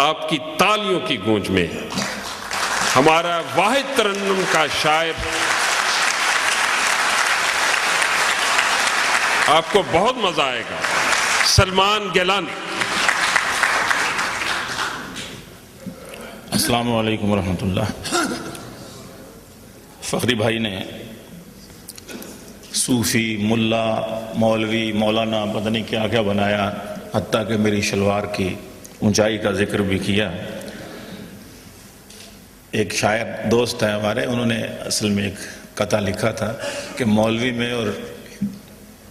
آپ کی تالیوں کی گونج میں ہمارا واحد ترنم کا شاعر آپ کو بہت مزہ آئے گا، سلمان گیلانی۔ السلام علیکم ورحمۃ اللہ۔ فخری بھائی نے صوفی، ملا، مولوی، مولانا پتہ نہیں کیا کیا بنایا، حتیٰ کہ میری شلوار کی اونچائی کا ذکر بھی کیا۔ ایک شاعر دوست ہیں ہمارے، انہوں نے اصل میں ایک قطعہ لکھا تھا کہ مولوی میں اور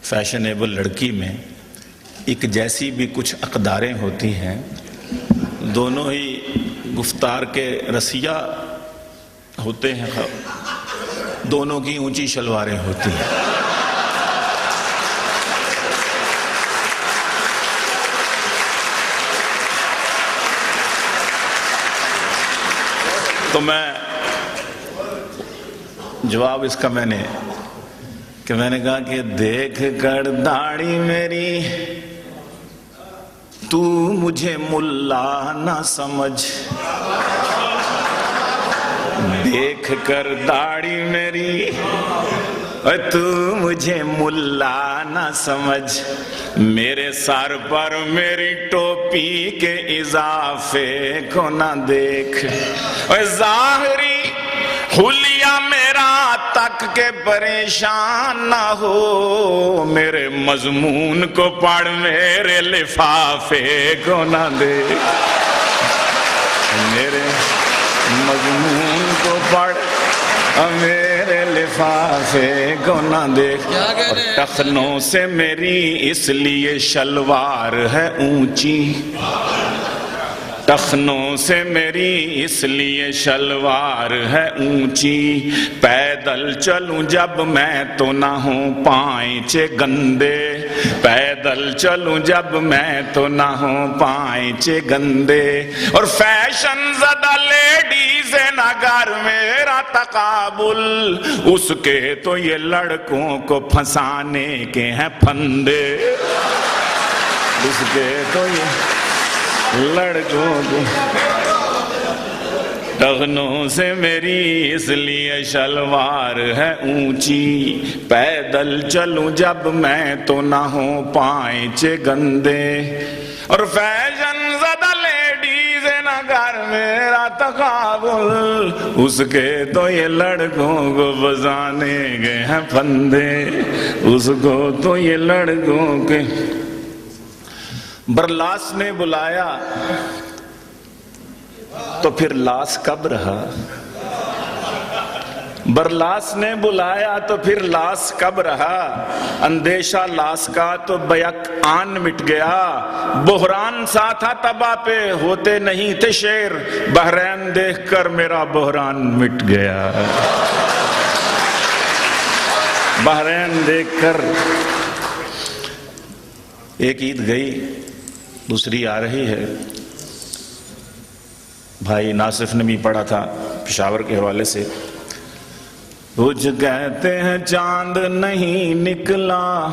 فیشنیبل لڑکی میں ایک جیسی بھی کچھ اقداریں ہوتی ہیں، دونوں ہی گفتار کے رسیہ ہوتے ہیں، دونوں کی اونچی شلواریں ہوتی ہیں۔ تو میں جواب اس کا میں نے کہا کہ دیکھ کر داڑھی میری تو مجھے ملا نہ سمجھ، دیکھ کر داڑھی میری تو مجھے ملا نہ سمجھ، میرے سر پر میری ٹوپی کے اضافے کو نہ دیکھ، ظاہری حلیہ میرا تک کے پریشان نہ ہو، میرے مضمون کو پڑھ میرے لفافے کو نہ دیکھ، میرے مضمون کو پڑھ میرے لفافے کو نہ دیکھ، اور ٹخنوں سے میری اس لیے شلوار ہے اونچی، ٹخنوں سے میری اس لیے شلوار ہے اونچی، پیدل چلوں جب میں تو نہ ہوں پائچے گندے، پیدل چلوں جب میں تو نہ ہوں پائچے گندے، اور فیشن زدہ لیڈیز نہ گھر میرا تقابل، اس کے تو یہ لڑکوں کو پھنسانے کے ہیں پھندے، اس کے تو یہ لڑکوں کو، ٹخنوں سے میری اس لیے شلوار ہے اونچی، پیدل چلوں جب میں تو نہ ہوں پائچے گندے، اور فیشن زدہ لیڈیز نہ گھر میرا تقابل، اس کے تو یہ لڑکوں کو بزانے گئے ہیں پھندے، اس کو تو یہ لڑکوں کے۔ برلاس نے بلایا تو پھر لاس کب رہا، برلاس نے بلایا تو پھر لاس کب رہا، اندیشہ لاس کا تو بیک آن مٹ گیا، بحران سا تھا تباہ پہ ہوتے نہیں تھے شیر، بحرین دیکھ کر میرا بحران مٹ گیا، بحرین دیکھ کر۔ ایک عید گئی، دوسری آ رہی ہے۔ بھائی ناصف نے بھی پڑھا تھا پشاور کے حوالے سے، کچھ کہتے ہیں چاند نہیں نکلا،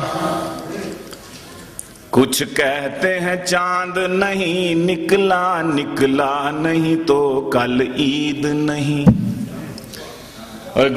کچھ کہتے ہیں چاند نہیں نکلا، نکلا نہیں تو کل عید نہیں،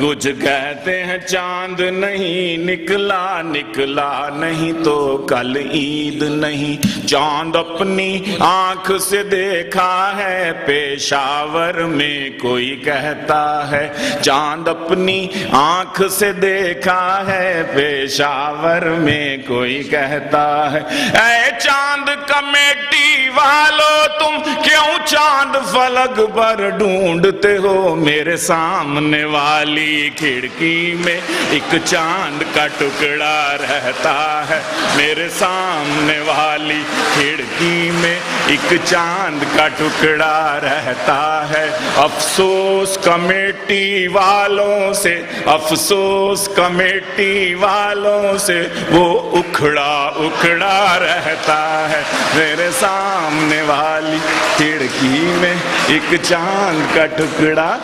کچھ کہتے ہیں چاند نہیں نکلا، نکلا نہیں تو کل عید نہیں، چاند اپنی آنکھ سے دیکھا ہے پشاور میں کوئی کہتا ہے، چاند اپنی آنکھ سے دیکھا ہے پشاور میں کوئی کہتا ہے، اے چاند کمیٹی والو تم کیوں چاند فلک پر ڈھونڈتے ہو، میرے سامنے والی کھڑکی میں ایک چاند کا ٹکڑا رہتا ہے، میرے سامنے والی کھڑکی میں ایک چاند کا ٹکڑا رہتا ہے، افسوس کمیٹی والوں سے، افسوس کمیٹی والوں سے، وہ اکھڑا اکھڑا رہتا ہے، میرے سامنے والی کھڑکی میں ایک چاند کا ٹکڑا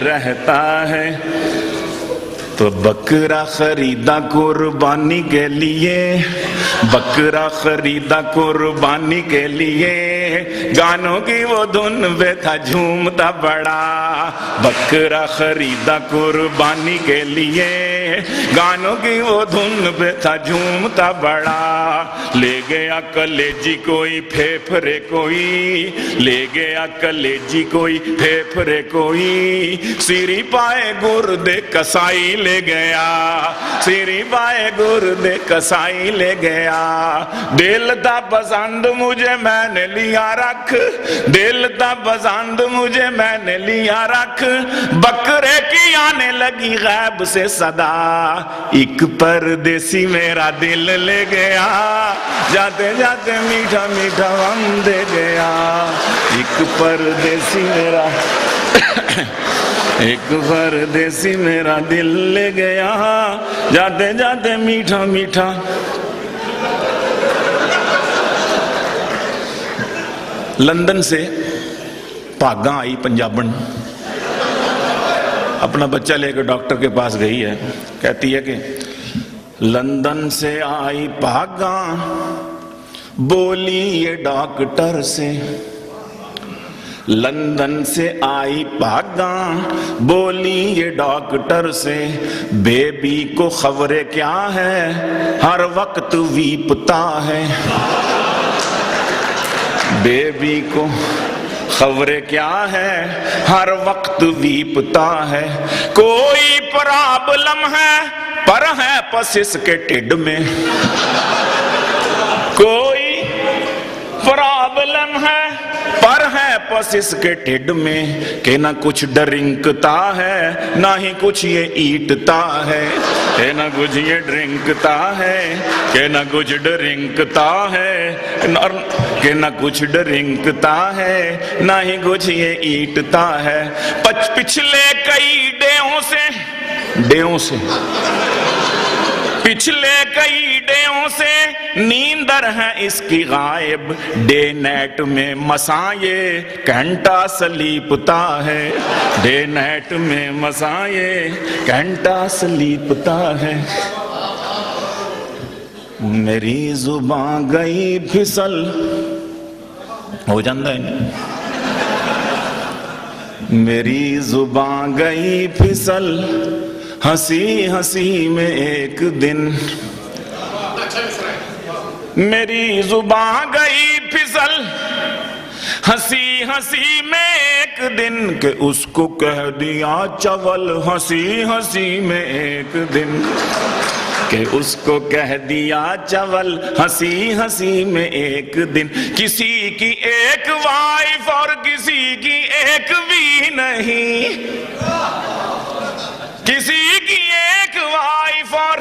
رہتا ہے۔ تو بکرا خریدا قربانی کے لیے، بکرا خریدا قربانی کے لیے، گانوں کی وہ دھن پہ تھا جھومتا بڑا، بکرا خریدا قربانی کے لیے، گانوں کی وہ دھن پہ تھا جھومتا بڑا، لے گیا کلیجی کوئی پھیپھڑے کوئی، لے گیا کلیجی کوئی پھیپھڑے کوئی، سیری پائے گردے کسائی لے گیا، سیری پائے گردے کسائی لے گیا، دل تھا پسند مجھے میں نے لیا رکھ، دل تھا پسند مجھے میں نے لیا رکھ، بکرے کی آنے لگی غیب سے صدا، ایک پردیسی میرا دل لے گیا، جاتے جاتے میٹھا میٹھا غم دے گیا، ایک پردیسی میرا ایک پردیسی میرا دل لے گیا، جاتے جاتے میٹھا میٹھا۔ لندن سے بھاگاں آئی پنجابن، اپنا بچہ لے کے ڈاکٹر کے پاس گئی ہے، کہتی ہے کہ لندن سے آئی بھاگاں، بولی یہ ڈاکٹر سے، لندن سے آئی بھاگاں، بولی یہ ڈاکٹر سے، بیبی کو خبریں کیا ہے، ہر وقت ویپتا ہے، بیبی کو خبریں کیا ہے، ہر وقت ویپتا ہے، کوئی پرابلم ہے پر ہے پس اس کے ٹھڈ میں، کوئی پرابلم ہے پر ہے پس اس کے ٹھڈ میں، کہ نہ کچھ ڈرنکتا ہے نہ ہی کچھ یہ ایٹتا ہے، کہ نہ کچھ یہ ڈرنکتا ہے، کہ نہ کچھ ڈرنکتا ہے، کہ نہ کچھ ڈرنکتا ہے نہ ہی کچھ یہ ایٹتا ہے، پچھلے کئی ڈیوں سے پچھلے کئی ڈیوں سے نیندر ہے اس کی غائب، ڈے نیٹ میں مساں یہ گھنٹہ سلیپتا ہے، ڈے نیٹ میں مساں یہ گھنٹہ سلیپتا ہے، میری زبان گئی پھسل، ہو جاندہ ہے، میری زبان گئی پھسل، ہنسی ہنسی میں ایک دن، میری زبان گئی پھسل، ہنسی ہنسی میں ایک دن، کہ اس کو کہہ دیا چول، ہنسی ہنسی میں ایک دن، کہ اس کو کہہ دیا چول، ہنسی ہنسی میں ایک دن، کسی کی ایک وائف اور کسی کی ایک بھی نہیں، کسی کی ایک وائف اور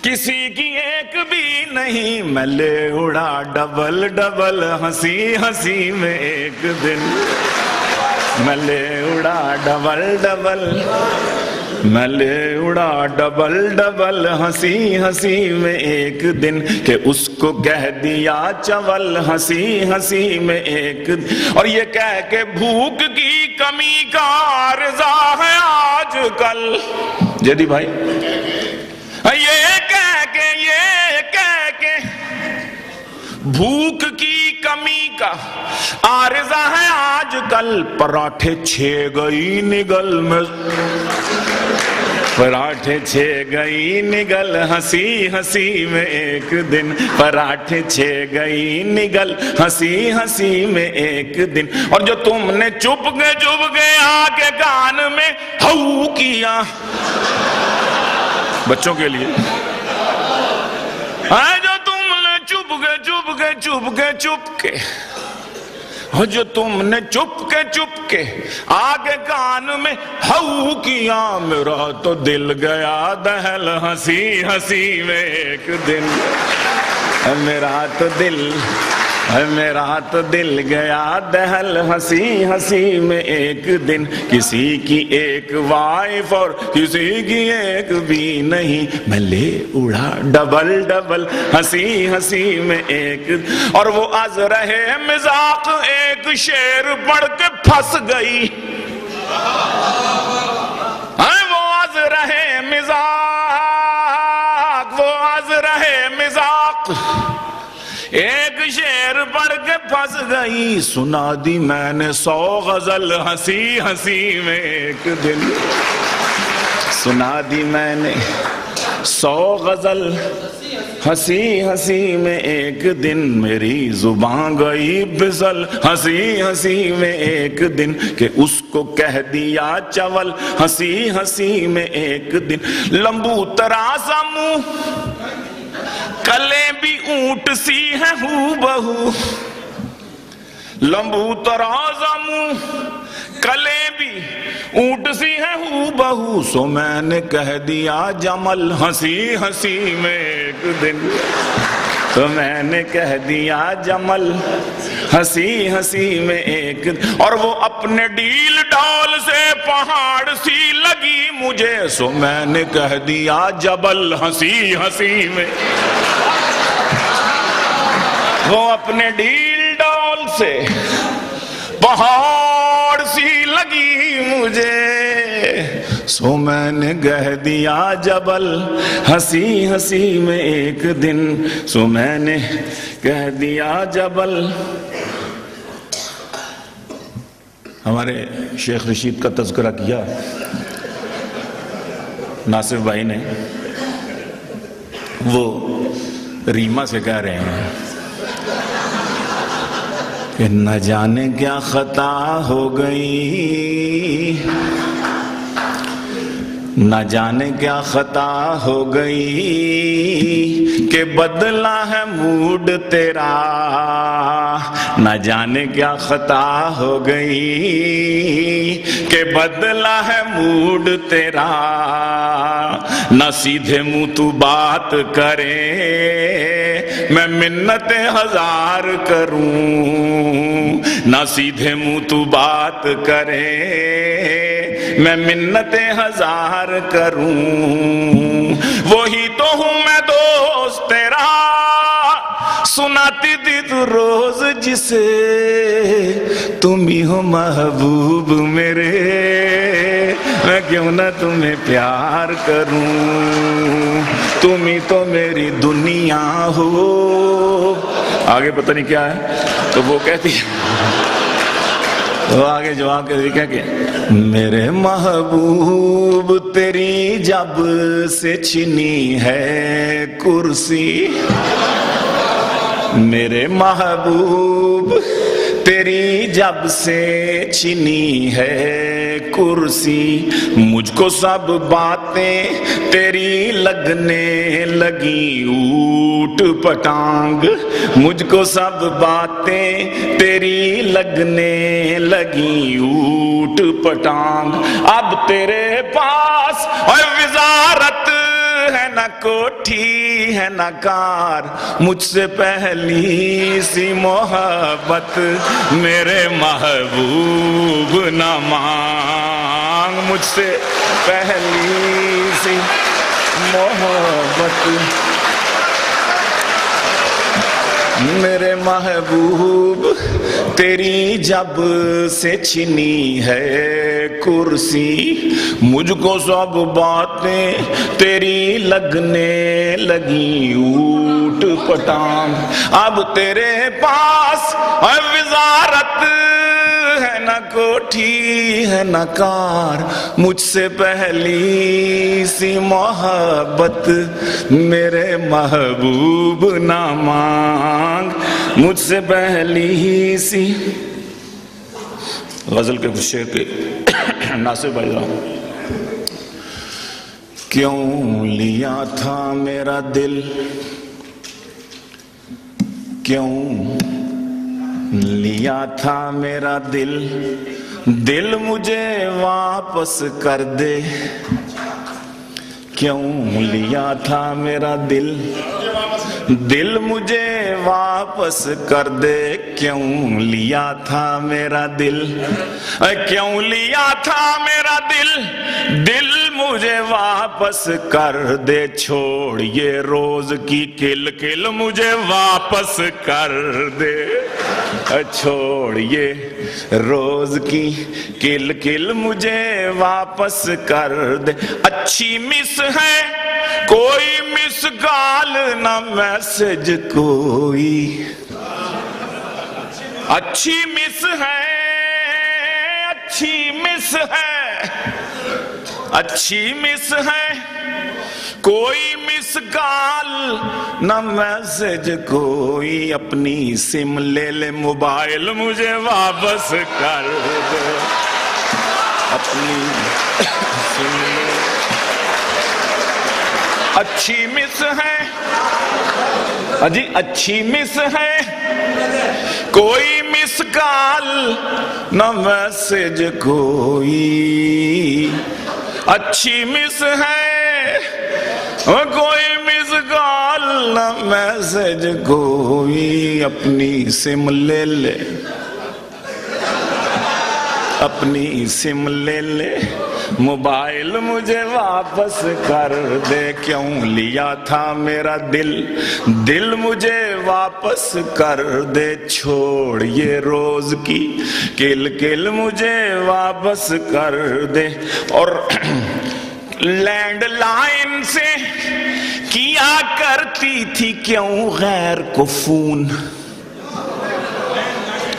کسی کی ایک بھی نہیں، میں لے اڑا ڈبل ڈبل ہنسی ہنسی میں ایک دن، میں لے اڑا ڈبل ڈبل، میں لے اڑا ڈبل ڈبل ہنسی ہنسی میں ایک دن، کہ اس کو کہہ دیا چول، ہنسی ہنسی میں ایک دن، اور یہ کہہ کے بھوک کی کمی کا عارضہ ہے آج کل، جدی بھائی، یہ کہہ کے بھوک کی کمی کا عارضہ ہے آج کل، پراٹھے چھے گئی نگل میں، پراٹھے چھے گئی نگل ہنسی ہنسی میں ایک دن، پراٹھے چھے گئی نگل ہنسی ہنسی میں ایک دن، اور جو تم نے چپ کے آ کے کان میں ہو کیا، بچوں کے لیے، جو تم نے چپ کے جو تم نے چپ کے آگے کان میں ہو کیا، میرا تو دل گیا دہل ہنسی ہنسی میں ایک دن، میرا تو دل گیا دہل ہنسی ہنسی میں ایک دن، کسی کی ایک وائف اور کسی کی ایک بھی نہیں، میں لے اڑا ڈبل ڈبل ہنسی ہنسی میں ایک، اور وہ از رہے مذاق ایک شعر پڑھ کے پھنس گئی، وہ از رہے رہے مذاق، ایک شعر پڑھ کے پھنس گئی، سنا دی میں نے 100 غزل ہنسی ہنسی میں ایک دن، سنا دی میں نے 100 غزل ہنسی ہنسی میں ایک دن، میری زبان گئی پھسل ہنسی ہنسی میں ایک دن، کہ اس کو کہہ دیا چول ہنسی ہنسی میں ایک دن، لمبو ترازا منہ کلیں بھی اونٹ سی ہیں ہو بہو، لمبو ترازا منہ کلیں بھی اونٹ سی ہیں ہو بہو، سو میں نے کہہ دیا جمل ہنسی ہنسی میں ایک دن، تو میں نے کہہ دیا جمل ہنسی ہنسی میں ایک دن، اور وہ اپنے ڈیل ڈال سے پہاڑ سی لگی مجھے، سو میں نے کہہ دیا جبل ہنسی ہنسی میں، وہ اپنے ڈیل ڈال سے پہاڑ سی لگی مجھے، سو میں نے کہہ دیا جبل ہنسی ہنسی میں ایک دن، سو میں نے کہہ دیا جبل۔ ہمارے شیخ رشید کا تذکرہ کیا ناصف بھائی نے، وہ ریما سے کہہ رہے ہیں کہ نہ جانے کیا خطا ہو گئی، نہ جانے کیا خطا ہو گئی کہ بدلا ہے موڈ تیرا، نہ جانے کیا خطا ہو گئی کہ بدلا ہے موڈ تیرا، نہ سیدھے منہ تو بات کرے میں منتیں 1000 کروں، نہ سیدھے منہ تو بات کرے میں منتیں 1000 کروں، وہی تو ہوں میں دوست تیرا، سناتی تھی تو روز جسے، تم ہی ہو محبوب میرے، میں کیوں نہ تمہیں پیار کروں، تم ہی تو میری دنیا ہو۔ آگے پتہ نہیں کیا ہے، تو وہ کہتی ہے، وہ آگے جواب کے کہ میرے محبوب تیری جب سے چھنی ہے کرسی، میرے محبوب تیری جب سے چھنی ہے کرسی، مجھ کو سب باتیں تیری لگنے لگی اوٹ پٹانگ، مجھ کو سب باتیں تیری لگنے لگی اوٹ پٹانگ، اب تیرے پاس اور وزارت ہے نہ کوٹھی ہے نہ کار، مجھ سے پہلی سی محبت میرے محبوب نہ مانگ، مجھ سے پہلی سی محبت میرے محبوب تیری جب سے چھنی ہے کرسی، مجھ کو سب باتیں تیری لگنے لگی اوٹ پٹانگ، اب تیرے پاس وزارت ہے نہ کوٹھی ہے نہ کار، مجھ سے پہلی سی محبت میرے محبوب نہ مانگ، مجھ سے پہلی سی۔ غزل کے کچھ شعر کے ناصر بھائی صاحب، کیوں لیا تھا میرا دل، کیوں لیا تھا میرا دل، دل مجھے واپس کر دے، کیوں لیا تھا میرا دل، دل مجھے واپس کر دے، کیوں لیا تھا میرا دل، کیوں لیا تھا میرا دل، دل مجھے واپس کر دے، چھوڑ یہ روز کی کل کل مجھے واپس کر دے، چھوڑ یہ روز کی کل کل مجھے واپس کر دے، اچھی مس ہے کوئی مس مس کال نہ میسج کوئی، اچھی مس ہے، اچھی مس ہے، اچھی مس ہے، کوئی مس کال نہ میسج کوئی، اپنی سم لے لے موبائل مجھے واپس کر دے، اپنی سم لے، اچھی مس ہے، اجی اچھی مس ہے، کوئی مس کال نہ میسج کوئی، اچھی مس ہے، کوئی مس کال نہ میسج کوئی، اپنی سم لے لے، اپنی سم لے لے، موبائل مجھے واپس کر دے، کیوں لیا تھا میرا دل، دل مجھے واپس کر دے، چھوڑ یہ روز کی کل کل مجھے واپس کر دے، اور لینڈ لائن سے کیا کرتی تھی کیوں غیر کو فون،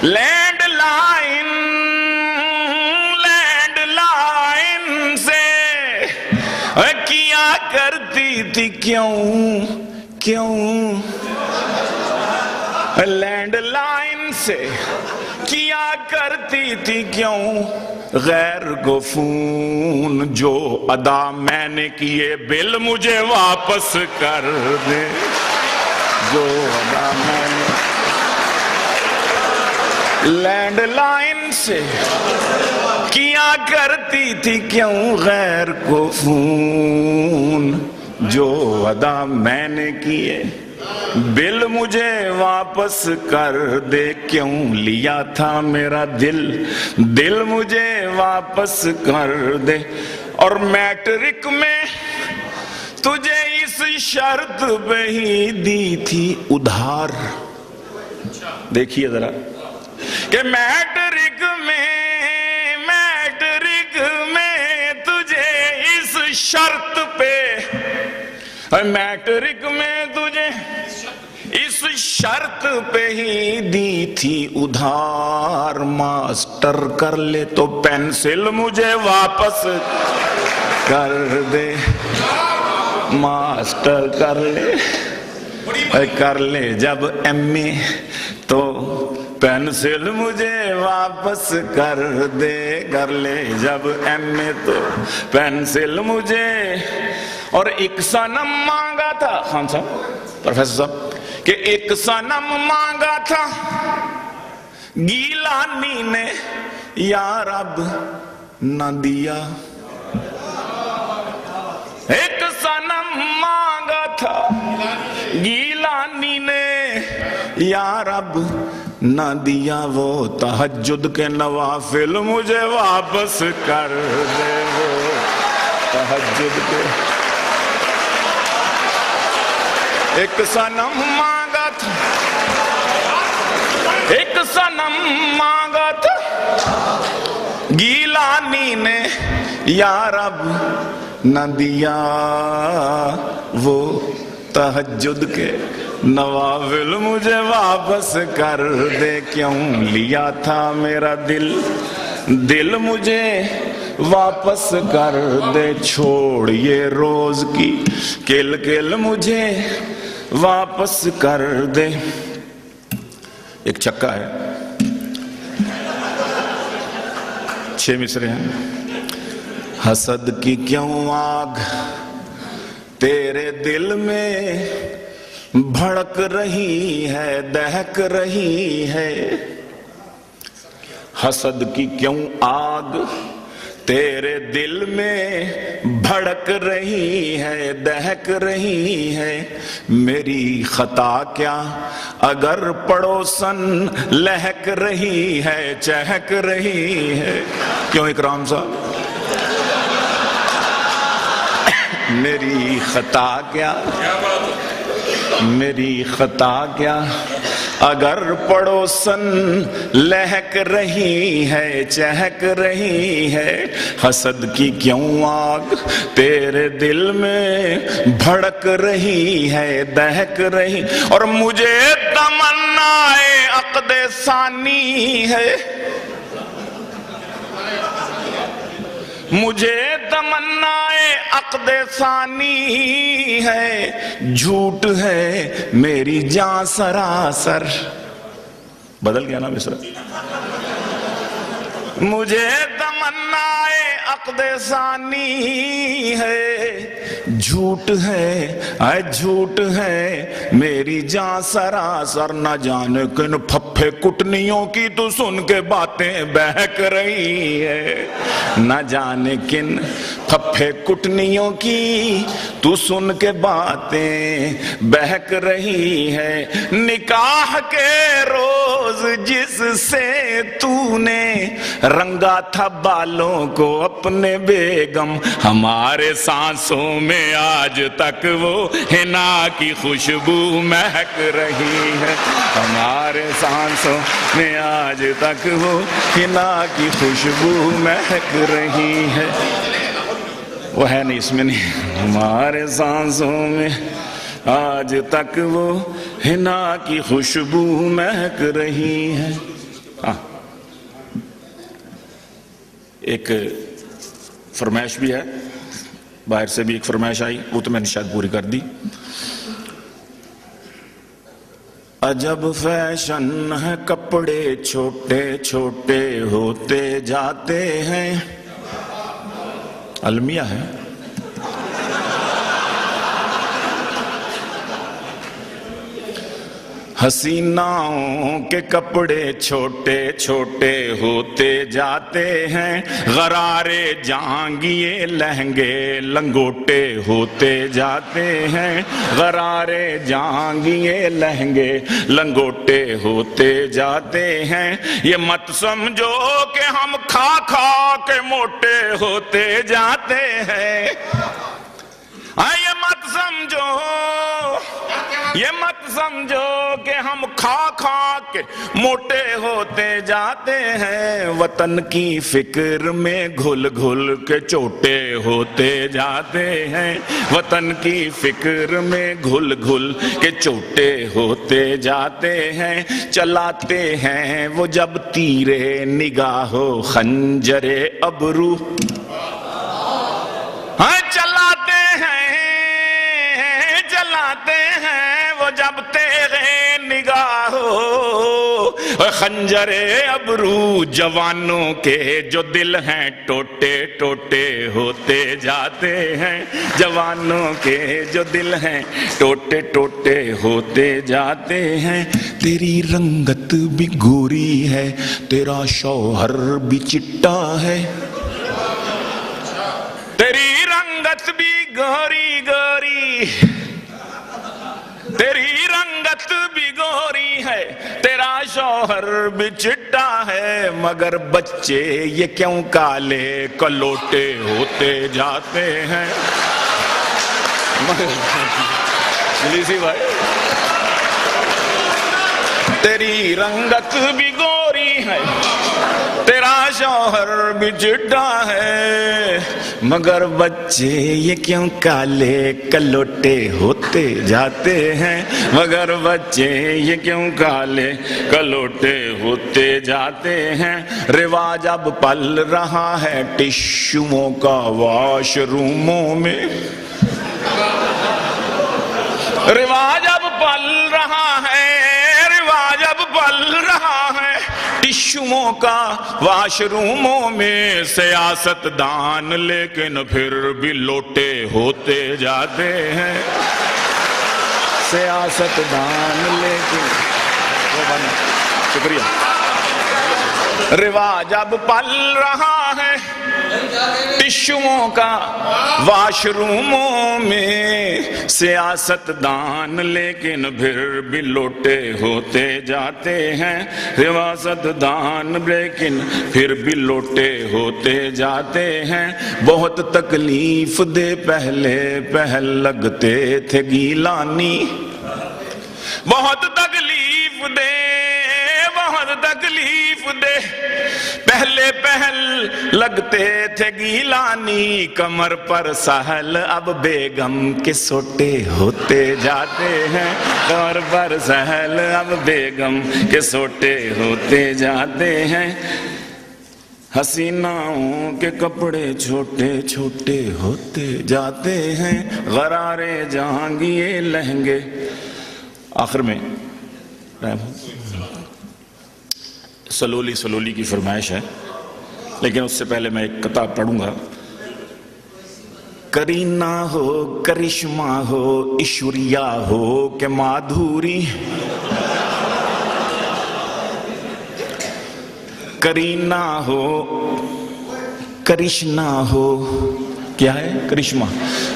لینڈ لائن سے کیا کرتی تھی کیوں، کیوں لینڈ لائن سے کیا کرتی تھی کیوں غیر کو فون، جو ادا میں نے کیے بل مجھے واپس کر دے، جو ادا میں نے، لینڈ لائن سے کیا کرتی تھی کیوں غیر کو فون، جو ادا میں نے کیے بل مجھے واپس کر دے، کیوں لیا تھا میرا دل، دل مجھے واپس کر دے، اور میٹرک میں تجھے اس شرط پہ ہی دی تھی ادھار، دیکھیے ذرا کہ میٹرک میں تجھے اس شرط پہ، میٹرک میں تجھے اس شرط پہ ہی دی تھی ادھار، ماسٹر کر لے تو پینسل مجھے واپس کر دے، ماسٹر کر لے جب ایم اے تو پینسل مجھے واپس کر دے، کر لے جب ایم اے تو پینسل مجھے، اور ایک صنم مانگا تھا، خان صاحب پروفیسر صاحب، کہ ایک صنم مانگا تھا گیلانی نے یا رب نہ دیا، ایک صنم مانگا تھا گیلانی نے یا رب نہ دیا، وہ تہجد کے نوافل مجھے واپس کر دے، وہ تہجد کے، ایک صنم مانگا تھا، ایک صنم مانگا تھا گیلانی نے یا رب نہ دیا، وہ تہجد کے نوافل مجھے واپس کر دے، کیوں لیا تھا میرا دل، دل مجھے واپس کر دے، چھوڑ یہ روز کی کل کل مجھے واپس کر دے۔ ایک چکا ہے، 6 مصرے ہیں۔ حسد کی کیوں آگ تیرے دل میں بھڑک رہی ہے، دہک رہی ہے، حسد کی کیوں آگ تیرے دل میں بھڑک رہی ہے، دہک رہی ہے، میری خطا کیا اگر پڑوسن لہک رہی ہے، چہک رہی ہے، کیوں اکرام صاحب، میری خطا کیا، میری خطا کیا اگر پڑوسن لہک رہی ہے چہک رہی ہے حسد کی کیوں آگ تیرے دل میں بھڑک رہی ہے دہک رہی اور مجھے تمنا عقد ثانی ہے مجھے تمنا عقد ثانی ہے جھوٹ ہے میری جاں سراسر بدل گیا نا مصرع مجھے تمنا عقد ثانی ہے جھوٹ ہے میری جاں سراسر نہ جانے کن پھپھے کٹنیوں کی تو سن کے باتیں بہک رہی ہے نہ جانے کن پھپھے کٹنیوں کی تو سن کے باتیں بہک رہی ہے نکاح کے روز جس سے تو نے رنگا تھا بالوں کو اپنے بیگم ہمارے سانسوں میں آج تک وہ حنا کی خوشبو مہک رہی ہے ہمارے سانسوں میں آج تک وہ حنا کی خوشبو مہک رہی ہے وہ ہے نہیں اس میں نہیں ہمارے سانسوں میں آج تک وہ حنا کی خوشبو مہک رہی ہے ایک فرمائش بھی ہے باہر سے بھی ایک فرمائش آئی وہ تو میں نے شاید پوری کر دی عجب فیشن ہے کپڑے چھوٹے چھوٹے ہوتے جاتے ہیں المیہ ہے حسیناؤں کے کپڑے چھوٹے چھوٹے ہوتے جاتے ہیں غرارے جہانگیے لہنگے لنگوٹے ہوتے جاتے ہیں غرارے جہانگیے لہنگے لنگوٹے ہوتے جاتے ہیں یہ مت سمجھو کہ ہم کھا کھا کے موٹے ہوتے جاتے ہیں یہ مت سمجھو کہ ہم کھا کھا کے موٹے ہوتے جاتے ہیں وطن کی فکر میں گھل گھل کے چوٹے ہوتے جاتے ہیں وطن کی فکر میں گھل گھل کے چوٹے ہوتے جاتے ہیں چلاتے ہیں وہ جب تیرے نگاہو خنجر ابرو چلاتے ہیں وہ جب تیرے نگاہو خنجر ابرو جوانوں کے جو دل ہیں ٹوٹے ٹوٹے ہوتے جاتے ہیں جوانوں کے جو دل ہیں ٹوٹے ٹوٹے ہوتے جاتے ہیں تیری رنگت بھی گوری ہے تیرا شوہر بھی چٹا ہے تیری رنگت بھی گوری گوری تیری رنگت بھی گوری ہے تیرا شوہر بھی چٹا ہے مگر بچے یہ کیوں کالے کلوٹے ہوتے جاتے ہیں جلیسی بھائی تیری رنگت بھی گوری ہے تیرا شوہر بھی چٹا ہے مگر بچے یہ کیوں کالے کلوٹے ہوتے جاتے ہیں مگر بچے یہ کیوں کالے کلوٹے ہوتے جاتے ہیں رواج اب پل رہا ہے ٹشوؤں کا واش روموں میں رواج اب پل رہا ہے رواج اب پل رہا ہے ٹشوؤں کا واش روموں میں سیاست دان لیکن پھر بھی لوٹے ہوتے جاتے ہیں سیاست دان لیکن شکریہ رواج اب پل رہا ہے ٹشوؤں کا واش روموں میں سیاست دان لیکن پھر بھی لوٹے ہوتے جاتے ہیں سیاست دان لیکن پھر بھی لوٹے ہوتے جاتے ہیں بہت تکلیف دے پہلے پہل لگتے تھے گیلانی بہت تکلیف دے بہت تکلیف دے، پہلے پہل لگتے تھے گیلانی کمر پر سہل، اب بیگم کے سوٹے ہوتے جاتے ہیں، کمر پر سہل اب بیگم کے سوٹے ہوتے جاتے ہیں، حسیناؤں کے کپڑے چھوٹے چھوٹے ہوتے جاتے ہیں، غرارے جہانگیر لہنگے۔ آخر میں سلولی سلولی کی فرمائش ہے، لیکن اس سے پہلے میں ایک قطعہ پڑھوں گا۔ کرینہ ہو کرشمہ ہو ایشوریا ہو کہ مادھوری، کرینہ ہو کرشنا ہو، کیا ہے کرشمہ،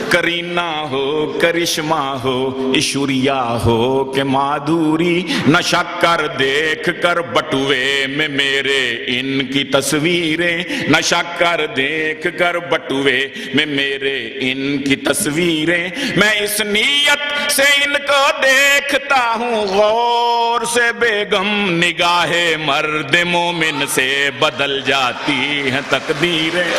کرینہ ہو کرشمہ ہو ایشوریا ہو کہ مادھوری، نشہ کر دیکھ کر بٹوے میں میرے ان کی تصویریں، نشہ کر دیکھ کر بٹوے میں میرے ان کی تصویریں، میں اس نیت سے ان کو دیکھتا ہوں غور سے، بیگم نگاہ مرد مومن سے بدل جاتی ہیں تقدیریں،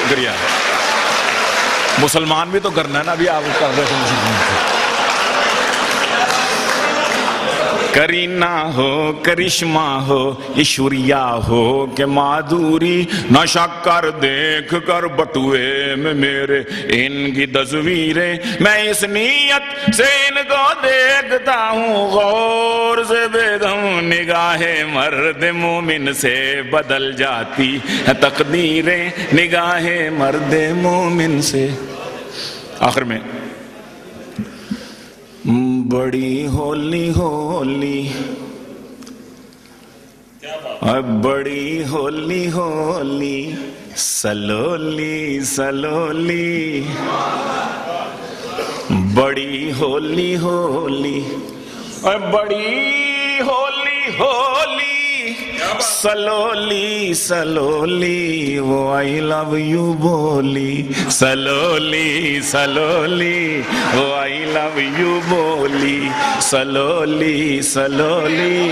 شکریہ۔ مسلمان بھی تو کرنا ہے نا، ابھی آپ کر رہے تھے۔ کرینہ ہو کرشمہ ہو ایشوریا ہو کہ مادھوری، نشہ کر دیکھ کر بٹوے میں میرے ان کی تصویریں، میں اس نیت سے ان کو دیکھتا ہوں غور سے، بیگم نگاہ مرد مومن سے بدل جاتی ہے تقدیریں، نگاہ مرد مومن سے۔ آخر میں بڑی ہولی ہولی، بڑی ہولی ہولی سلولی سلولی، بڑی ہولی ہولی، بڑی ہولی ہولی سلولی سلولی، وہ آئی لو یو بولی، سلولی سلولی، وہ آئی لو یو بولی، سلولی سلولی،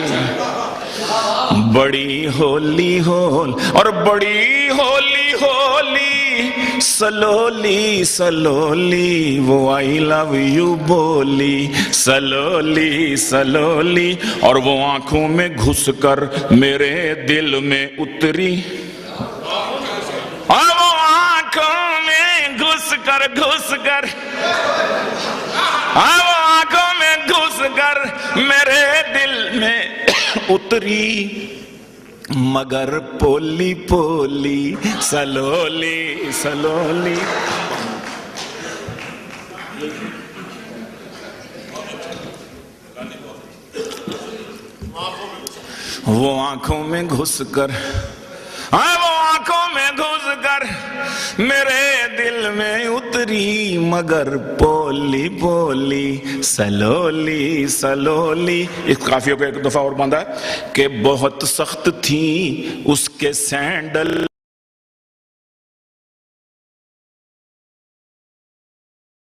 بڑی ہولی ہول اور بڑی ہولی ہولی سلولی سلولی، وہ آئی لو یو بولی، سلولی سلولی، اور وہ آنکھوں میں گھس کر میرے دل میں اتری، اور وہ آنکھوں میں گھس کر اور وہ آنکھوں میں گھس کر میرے دل میں اتری، مگر پولی پولی سلولی سلولی۔ وہ آنکھوں میں گھس کر، وہ آنکھوں میں گھس کر میرے دل میں اتری، مگر پولی پولی سلولی سلولی۔ اس قافیے کو ایک دفعہ اور باندھا کہ بہت سخت تھی اس کے سینڈل